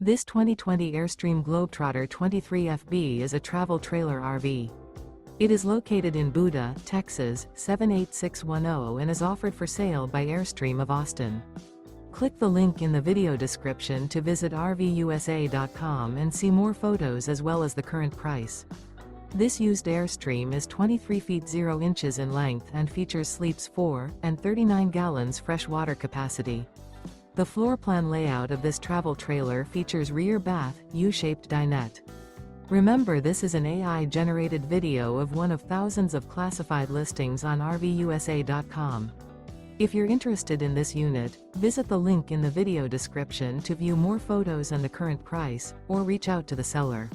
This 2020 Airstream Globetrotter 23FB is a travel trailer RV. It is located in Buda, Texas, 78610 and is offered for sale by Airstream of Austin. Click the link in the video description to visit RVUSA.com and see more photos as well as the current price. This used Airstream is 23 feet 0 inches in length and features sleeps 4 and 39 gallons fresh water capacity. The floor plan layout of this travel trailer features rear bath, U-shaped dinette. Remember, this is an AI-generated video of one of thousands of classified listings on RVUSA.com. If you're interested in this unit, visit the link in the video description to view more photos and the current price, or reach out to the seller.